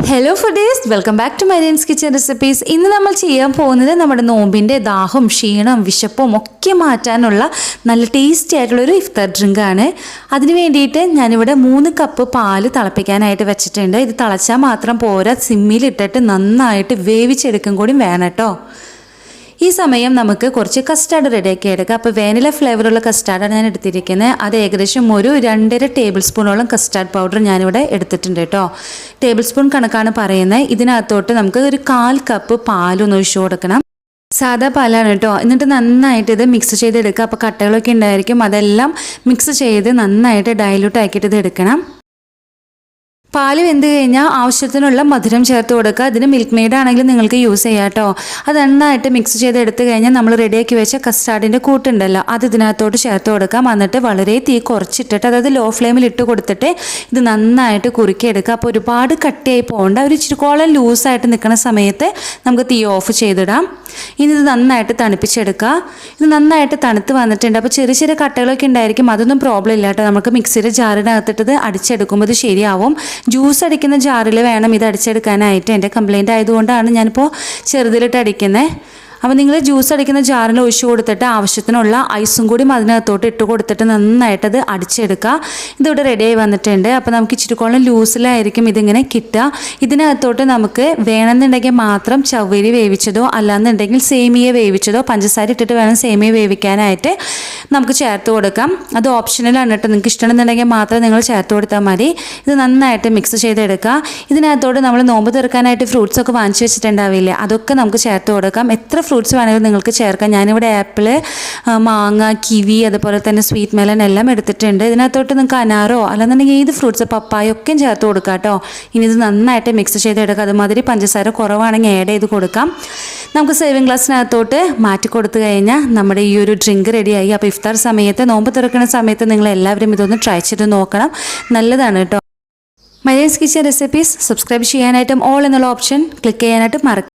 Hello foodies, welcome back to Myreen's kitchen recipes. ഇന്ന് നമ്മൾ ചെയ്യാൻ പോകുന്നത് നമ്മുടെ നോമ്പിൻ്റെ ദാഹം, ക്ഷീണം, വിശപ്പും ഒക്കെ മാറ്റാനുള്ള നല്ല ടേസ്റ്റി ആയിട്ടുള്ളൊരു ഇഫ്താർ ഡ്രിങ്കാണ്. അതിന് വേണ്ടിയിട്ട് ഞാനിവിടെ 3 കപ്പ് പാല് തിളപ്പിക്കാനായിട്ട് വെച്ചിട്ടുണ്ട്. ഇത് തിളച്ചാൽ മാത്രം പോരാ, സിമ്മിലിട്ടിട്ട് നന്നായിട്ട് വേവിച്ചെടുക്കും കൂടി വേണം കേട്ടോ. ഈ സമയം നമുക്ക് കുറച്ച് കസ്റ്റാർഡ് റെഡിയാക്കി എടുക്കാം. അപ്പോൾ വാനില ഫ്ലേവറുള്ള കസ്റ്റാർഡാണ് ഞാൻ എടുത്തിരിക്കുന്നത്. അത് ഏകദേശം ഒരു 2.5 ടേബിൾ സ്പൂണോളം കസ്റ്റാർഡ് പൗഡർ ഞാനിവിടെ എടുത്തിട്ടുണ്ട് കേട്ടോ. ടേബിൾ സ്പൂൺ കണക്കാണ് പറയുന്നത്. ഇതിനകത്തോട്ട് നമുക്ക് ഒരു 1/4 കപ്പ് പാലൊന്ന് ഒഴിച്ചു കൊടുക്കണം. സാധാ പാലാണ് കേട്ടോ. എന്നിട്ട് നന്നായിട്ട് ഇത് മിക്സ് ചെയ്തെടുക്കുക. അപ്പോൾ കട്ടകളൊക്കെ ഉണ്ടായിരിക്കും, അതെല്ലാം മിക്സ് ചെയ്ത് നന്നായിട്ട് ഡൈല്യൂട്ട് ആക്കിയിട്ട് ഇത് എടുക്കണം. പാല് വെന്ത് കഴിഞ്ഞാൽ ആവശ്യത്തിനുള്ള മധുരം ചേർത്ത് കൊടുക്കുക. അതിന് മിൽക്ക് മെയ്ഡ് ആണെങ്കിലും നിങ്ങൾക്ക് യൂസ് ചെയ്യാം കേട്ടോ. അത് നന്നായിട്ട് മിക്സ് ചെയ്ത് എടുത്തു കഴിഞ്ഞാൽ നമ്മൾ റെഡിയാക്കി വെച്ച കസ്റ്റാർഡിൻ്റെ കൂട്ടുണ്ടല്ലോ, അത് ഇതിനകത്തോട്ട് ചേർത്ത് കൊടുക്കാം. എന്നിട്ട് വളരെ തീ കുറച്ചിട്ടിട്ട്, അതായത് ലോ ഫ്ലെയിമിൽ ഇട്ട് കൊടുത്തിട്ട് ഇത് നന്നായിട്ട് കുറുക്കിയെടുക്കുക. അപ്പോൾ ഒരുപാട് കട്ടിയായി പോകണ്ട, ഒരു ഇച്ചിരിക്കോളം ലൂസായിട്ട് നിൽക്കുന്ന സമയത്ത് നമുക്ക് തീ ഓഫ് ചെയ്തിടാം. ഇനി ഇത് നന്നായിട്ട് തണുപ്പിച്ചെടുക്കുക. ഇത് നന്നായിട്ട് തണുത്ത് വന്നിട്ടുണ്ട്. അപ്പോൾ ചെറിയ ചെറിയ കട്ടകളൊക്കെ ഉണ്ടായിരിക്കും, അതൊന്നും പ്രോബ്ലം ഇല്ല കേട്ടോ. നമുക്ക് മിക്സിയുടെ ജാറിനകത്തിട്ട് അടിച്ചെടുക്കുമ്പോൾ ഇത് ശരിയാവും. ജ്യൂസ് അടിക്കുന്ന ജാറിൽ വേണം ഇത് അടിച്ചെടുക്കാനായിട്ട്. എൻ്റെ കംപ്ലയിൻ്റ് ആയതുകൊണ്ടാണ് ഞാനിപ്പോൾ ചെറുതിലിട്ട് അടിക്കുന്നത്. അപ്പോൾ നിങ്ങൾ ജ്യൂസ് അടിക്കുന്ന ജാറിൽ ഒഴിച്ചു കൊടുത്തിട്ട് ആവശ്യത്തിനുള്ള ഐസും കൂടി അതിനകത്തോട്ട് ഇട്ട് കൊടുത്തിട്ട് നന്നായിട്ടത് അടിച്ചെടുക്കുക. ഇതിവിടെ റെഡിയായി വന്നിട്ടുണ്ട്. അപ്പോൾ നമുക്ക് ഇച്ചിരിക്കോളം ലൂസിലായിരിക്കും ഇതിങ്ങനെ കിട്ടുക. ഇതിനകത്തോട്ട് നമുക്ക് വേണമെന്നുണ്ടെങ്കിൽ മാത്രം ചവ്വരി വേവിച്ചതോ അല്ലാന്നുണ്ടെങ്കിൽ സേമിയ വേവിച്ചതോ, പഞ്ചസാര ഇട്ടിട്ട് വേണം സേമിയ വേവിക്കാനായിട്ട്, നമുക്ക് ചേർത്ത് കൊടുക്കാം. അത് ഓപ്ഷണലാണ് കേട്ടോ. നിങ്ങൾക്ക് ഇഷ്ടമുണ്ടെന്നുണ്ടെങ്കിൽ മാത്രം നിങ്ങൾ ചേർത്ത് കൊടുത്താൽ മതി. ഇത് നന്നായിട്ട് മിക്സ് ചെയ്തെടുക്കുക. ഇതിനകത്തോട്ട് നമ്മൾ നോമ്പ് തീർക്കാനായിട്ട് ഫ്രൂട്ട്സൊക്കെ വാങ്ങിച്ചു വെച്ചിട്ടുണ്ടാവില്ലേ, അതൊക്കെ നമുക്ക് ചേർത്ത് കൊടുക്കാം. എത്ര ഫ്രൂട്ട്സ് വേണമെങ്കിലും നിങ്ങൾക്ക് ചേർക്കാം. ഞാനിവിടെ ആപ്പിൾ, മാങ്ങ, കിവി, അതുപോലെ തന്നെ സ്വീറ്റ് മെലൺ എല്ലാം എടുത്തിട്ടുണ്ട്. ഇതിനകത്തോട്ട് നിങ്ങൾക്ക് അനാറോ അല്ലെന്നുണ്ടെങ്കിൽ ഏത് ഫ്രൂട്ട്സ്, പപ്പായ ഒക്കെ ചേർത്ത് കൊടുക്കാം കേട്ടോ. ഇനി ഇത് നന്നായിട്ട് മിക്സ് ചെയ്തെടുക്കുക. അതുമാതിരി പഞ്ചസാര കുറവാണെങ്കിൽ ആഡ് ചെയ്ത് കൊടുക്കാം. നമുക്ക് സേവിങ് ഗ്ലാസ്സിനകത്തോട്ട് മാറ്റി കൊടുത്തു കഴിഞ്ഞാൽ നമ്മുടെ ഈ ഒരു ഡ്രിങ്ക് റെഡിയായി. അപ്പോൾ ഇഫ്താർ സമയത്ത്, നോമ്പ് തുറക്കുന്ന സമയത്ത് നിങ്ങൾ എല്ലാവരും ഇതൊന്ന് ട്രൈ ചെയ്ത് നോക്കണം. നല്ലതാണ് കേട്ടോ. മൈരീൻസ് കിച്ചൻ റെസിപ്പീസ് സബ്സ്ക്രൈബ് ചെയ്യാനായിട്ടും ഓൾ എന്നുള്ള ഓപ്ഷൻ ക്ലിക്ക് ചെയ്യാനായിട്ടും മറക്കുക.